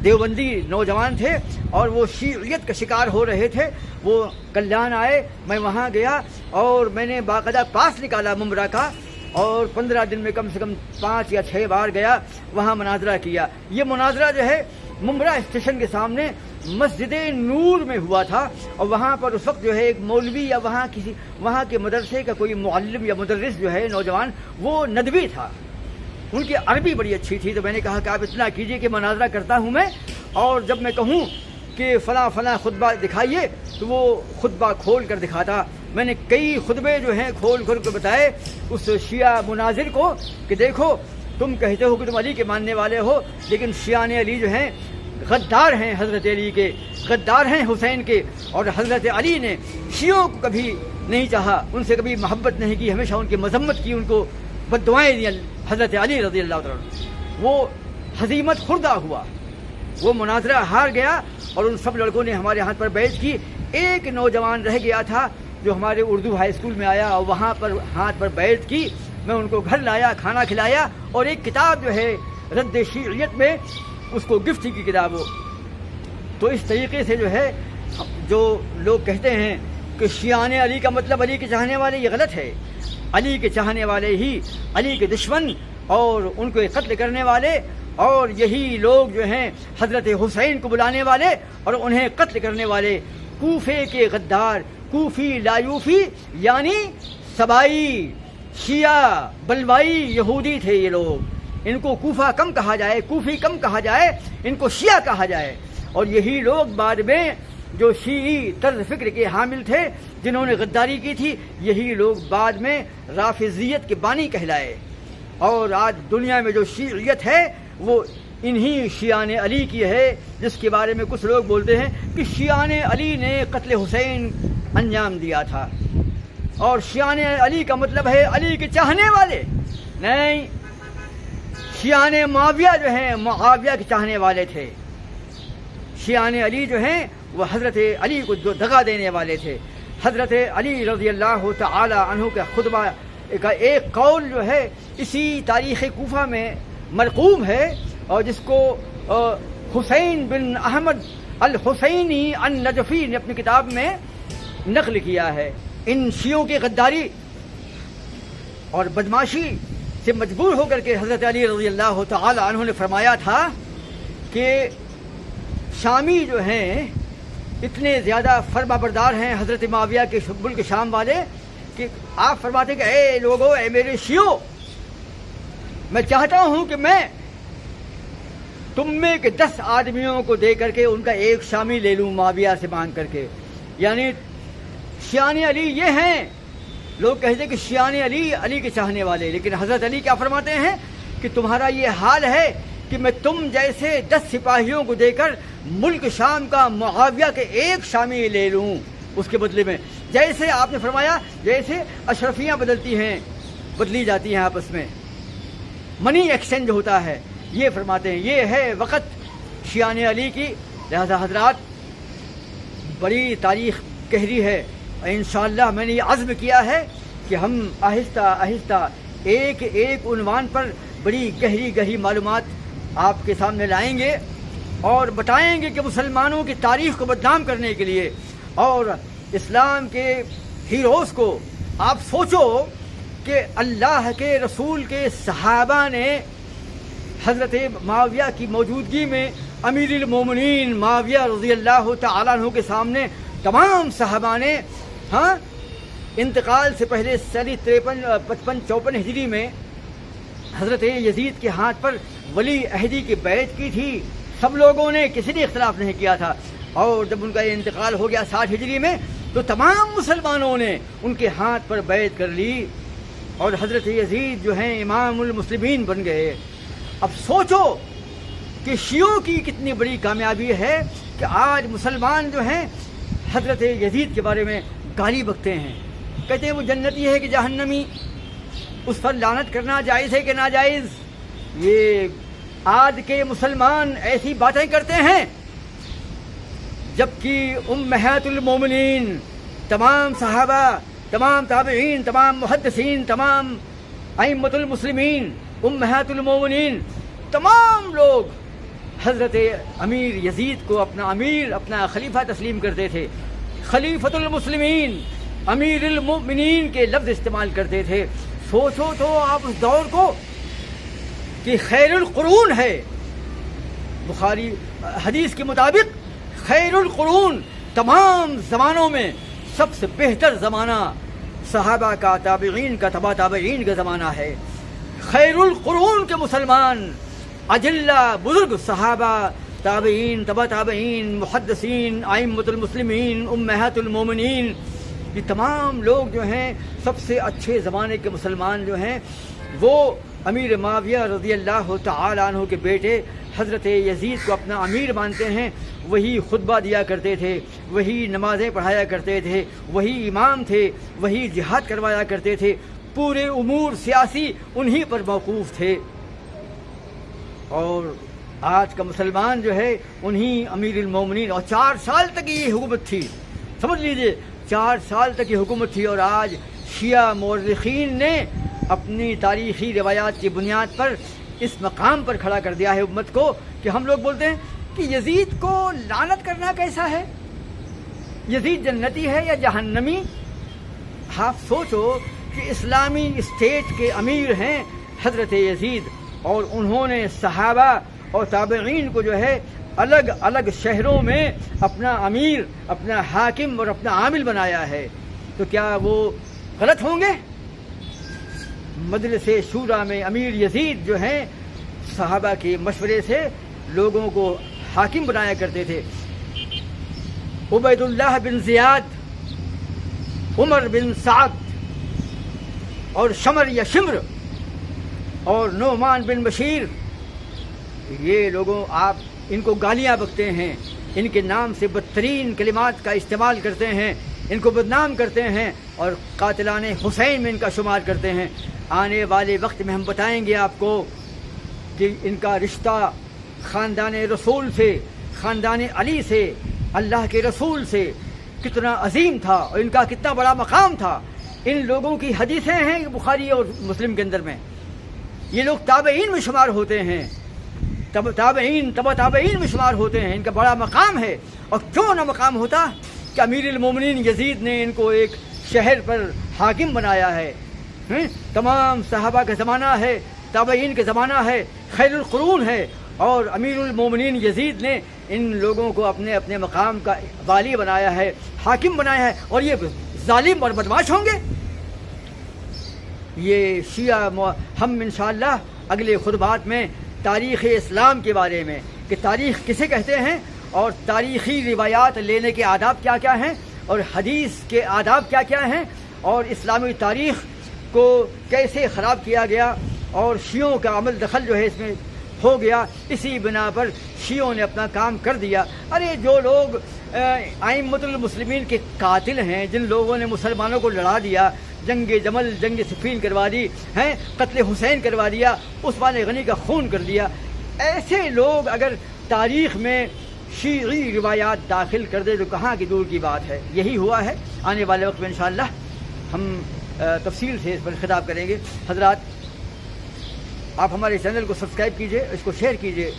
دیوبندی نوجوان تھے، اور وہ شیعیت کا شکار ہو رہے تھے۔ وہ کلیان آئے، میں وہاں گیا اور میں نے باقاعدہ پاس نکالا ممبرا کا، اور 15 دن میں کم سے کم 5 یا 6 بار گیا، وہاں مناظرہ کیا۔ یہ مناظرہ جو ہے ممبرا اسٹیشن کے سامنے مسجد نور میں ہوا تھا، اور وہاں پر اس وقت جو ہے ایک مولوی یا وہاں کے مدرسے کا کوئی معلم یا مدرس جو ہے نوجوان، وہ ندوی تھا، ان کی عربی بڑی اچھی تھی۔ تو میں نے کہا کہ آپ اتنا کیجئے کہ مناظرہ کرتا ہوں میں، اور جب میں کہوں کہ فلاں فلاں خطبہ دکھائیے تو وہ خطبہ کھول کر دکھاتا۔ میں نے کئی خطبے جو ہیں کھول کر کے بتائے اس شیعہ مناظر کو کہ دیکھو تم کہتے ہو کہ تم علی کے ماننے والے ہو، لیکن شیعان علی جو ہیں غدار ہیں، حضرت علی کے غدار ہیں، حسین کے، اور حضرت علی نے شیعوں کو کبھی نہیں چاہا، ان سے کبھی محبت نہیں کی، ہمیشہ ان کی مذمت کی، ان کو بددعائیں دی حضرت علی رضی اللہ تعالیٰ۔ وہ ہزیمت خوردہ ہوا، وہ مناظرہ ہار گیا، اور ان سب لڑکوں نے ہمارے ہاتھ پر بیعت کی۔ ایک نوجوان رہ گیا تھا جو ہمارے اردو ہائی اسکول میں آیا اور وہاں پر ہاتھ پر بیعت کی، میں ان کو گھر لایا، کھانا کھلایا، اور ایک کتاب جو ہے رد شیعیت میں اس کو گفٹ کی کتاب ہو۔ تو اس طریقے سے جو ہے جو لوگ کہتے ہیں کہ شیعان علی کا مطلب علی کے چاہنے والے، یہ غلط ہے۔ علی کے چاہنے والے ہی علی کے دشمن اور ان کو قتل کرنے والے، اور یہی لوگ جو ہیں حضرت حسین کو بلانے والے اور انہیں قتل کرنے والے کوفے کے غدار، کوفی لایوفی یعنی سبائی، شیعہ، بلوائی یہودی تھے یہ لوگ۔ ان کو کوفہ کم کہا جائے، کوفی کم کہا جائے، ان کو شیعہ کہا جائے۔ اور یہی لوگ بعد میں جو شیعی طرز فکر کے حامل تھے، جنہوں نے غداری کی تھی، یہی لوگ بعد میں رافضیت کے بانی کہلائے۔ اور آج دنیا میں جو شیعیت ہے وہ انہی شیعان علی کی ہے، جس کے بارے میں کچھ لوگ بولتے ہیں کہ شیعان علی نے قتل حسین انجام دیا تھا، اور شیعان علی کا مطلب ہے علی کے چاہنے والے۔ نہیں، شیعان معاویہ جو ہیں معاویہ کے چاہنے والے تھے۔ شیعان علی جو ہیں وہ حضرت علی کو جو دغا دینے والے تھے۔ حضرت علی رضی اللہ تعالی عنہ کا خطبہ کا ایک قول جو ہے اسی تاریخ کوفہ میں مرقوم ہے، اور جس کو حسین بن احمد الحسینی النجفی نے اپنی کتاب میں نقل کیا ہے۔ ان شیعوں کی غداری اور بدماشی سے مجبور ہو کر کے حضرت علی رضی اللہ تعالی عنہ نے فرمایا تھا کہ شامی جو ہیں اتنے زیادہ فرما بردار ہیں حضرت معاویہ کے ملک شام والے کہ آپ فرماتے کہ اے لوگو، اے میرے شیعوں، میں چاہتا ہوں کہ میں تم میں کے 10 آدمیوں کو دے کر کے ان کا ایک شامی لے لوں معاویہ سے مانگ کر کے۔ یعنی شیعان علی یہ ہیں، لوگ کہتے ہیں کہ شیعان علی علی کے چاہنے والے، لیکن حضرت علی کیا فرماتے ہیں کہ تمہارا یہ حال ہے کہ میں تم جیسے 10 سپاہیوں کو دے کر ملک شام کا معاویہ کے ایک شامی لے لوں اس کے بدلے میں۔ جیسے آپ نے فرمایا جیسے اشرفیاں بدلی جاتی ہیں آپس میں، منی ایکسچینج ہوتا ہے، یہ فرماتے ہیں۔ یہ ہے وقت شیعان علی کی۔ لہذا حضرات، بڑی تاریخ گہری ہے، انشاءاللہ میں نے یہ عزم کیا ہے کہ ہم آہستہ آہستہ ایک ایک عنوان پر بڑی گہری معلومات آپ کے سامنے لائیں گے اور بتائیں گے کہ مسلمانوں کی تاریخ کو بدنام کرنے کے لیے اور اسلام کے ہیروز کو آپ سوچو کہ اللہ کے رسول کے صحابہ نے حضرت معاویہ کی موجودگی میں امیر المومنین معاویہ رضی اللہ تعالیٰ عنہ کے سامنے تمام صحابہ نے انتقال سے پہلے سن 53-54 ہجری میں حضرت یزید کے ہاتھ پر ولی عہدی کی بیعت کی تھی۔ سب لوگوں نے، کسی نے اختلاف نہیں کیا تھا، اور جب ان کا یہ انتقال ہو گیا 60 ہجری میں تو تمام مسلمانوں نے ان کے ہاتھ پر بیعت کر لی اور حضرت یزید جو ہیں امام المسلمین بن گئے۔ اب سوچو کہ شیعوں کی کتنی بڑی کامیابی ہے کہ آج مسلمان جو ہیں حضرت یزید کے بارے میں گالی بکتے ہیں، کہتے ہیں وہ جنتی ہے کہ جہنمی، اس پر لعنت کرنا جائز ہے کہ ناجائز۔ یہ آج کے مسلمان ایسی باتیں کرتے ہیں جبکہ امہات المومنین، تمام صحابہ، تمام تابعین، تمام محدثین، تمام ائمۃ المسلمین، امہات المومنین، تمام لوگ حضرت امیر یزید کو اپنا امیر، اپنا خلیفہ تسلیم کرتے تھے۔ خلیفۃ المسلمین، امیر المؤمنین کے لفظ استعمال کرتے تھے۔ سوچو تو آپ اس دور کو کہ خیر القرون ہے، بخاری حدیث کے مطابق خیر القرون، تمام زمانوں میں سب سے بہتر زمانہ صحابہ کا، تابعین کا، تبع تابعین کا زمانہ ہے۔ خیر القرون کے مسلمان، اجلہ بزرگ صحابہ، تابعین، تبع تابعین، محدثین، ائمۃ المسلمین، امہات المومنین، یہ تمام لوگ جو ہیں سب سے اچھے زمانے کے مسلمان جو ہیں وہ امیر معاویہ رضی اللہ تعالی عنہ کے بیٹے حضرت یزید کو اپنا امیر مانتے ہیں۔ وہی خطبہ دیا کرتے تھے، وہی نمازیں پڑھایا کرتے تھے، وہی امام تھے، وہی جہاد کروایا کرتے تھے، پورے امور سیاسی انہی پر موقوف تھے۔ اور آج کا مسلمان جو ہے انہی امیر المومنین، اور 4 سال تک یہ حکومت تھی، سمجھ لیجئے 4 سال تک یہ حکومت تھی۔ اور آج شیعہ مورخین نے اپنی تاریخی روایات کی بنیاد پر اس مقام پر کھڑا کر دیا ہے امت کو کہ ہم لوگ بولتے ہیں کہ یزید کو لعنت کرنا کیسا ہے، یزید جنتی ہے یا جہنمی۔ آپ سوچو کہ اسلامی اسٹیٹ کے امیر ہیں حضرت یزید، اور انہوں نے صحابہ اور تابعین کو جو ہے الگ الگ شہروں میں اپنا امیر، اپنا حاکم اور اپنا عامل بنایا ہے، تو کیا وہ غلط ہوں گے؟ مجلس شورا میں امیر یزید جو ہیں صحابہ کے مشورے سے لوگوں کو حاکم بنایا کرتے تھے۔ عبید اللہ بن زیاد، عمر بن سعد اور شمر یا شمر اور نعمان بن بشیر، یہ لوگوں آپ ان کو گالیاں بکتے ہیں، ان کے نام سے بدترین کلمات کا استعمال کرتے ہیں، ان کو بدنام کرتے ہیں اور قاتلان حسین میں ان کا شمار کرتے ہیں۔ آنے والے وقت میں ہم بتائیں گے آپ کو کہ ان کا رشتہ خاندان رسول سے، خاندان علی سے، اللہ کے رسول سے کتنا عظیم تھا اور ان کا کتنا بڑا مقام تھا۔ ان لوگوں کی حدیثیں ہیں بخاری اور مسلم کے اندر میں، یہ لوگ تابعین میں شمار ہوتے ہیں، تابعین میں شمار ہوتے ہیں، ان کا بڑا مقام ہے۔ اور کیوں نہ مقام ہوتا کہ امیر المومنین یزید نے ان کو ایک شہر پر حاکم بنایا ہے، تمام صحابہ کا زمانہ ہے، تابعین کا زمانہ ہے، خیر القرون ہے، اور امیر المومنین یزید نے ان لوگوں کو اپنے اپنے مقام کا والی بنایا ہے، حاکم بنایا ہے، اور یہ ظالم اور بدماش ہوں گے؟ یہ شیعہ ہم انشاءاللہ اگلے خطبات میں تاریخ اسلام کے بارے میں کہ تاریخ کسے کہتے ہیں اور تاریخی روایات لینے کے آداب کیا کیا ہیں اور حدیث کے آداب کیا کیا ہیں اور اسلامی تاریخ کو کیسے خراب کیا گیا اور شیعوں کا عمل دخل جو ہے اس میں ہو گیا، اسی بنا پر شیعوں نے اپنا کام کر دیا۔ ارے جو لوگ ائمۃ المسلمین کے قاتل ہیں، جن لوگوں نے مسلمانوں کو لڑا دیا، جنگ جمل، جنگ صفین کروا دی ہیں، قتل حسین کروا دیا، عثمان غنی کا خون کر دیا، ایسے لوگ اگر تاریخ میں شیعی روایات داخل کر دے تو کہاں کی دور کی بات ہے۔ یہی ہوا ہے۔ آنے والے وقت میں انشاءاللہ ہم تفصیل سے اس پر خطاب کریں گے۔ حضرات، آپ ہمارے چینل کو سبسکرائب کیجئے، اس کو شیئر کیجئے۔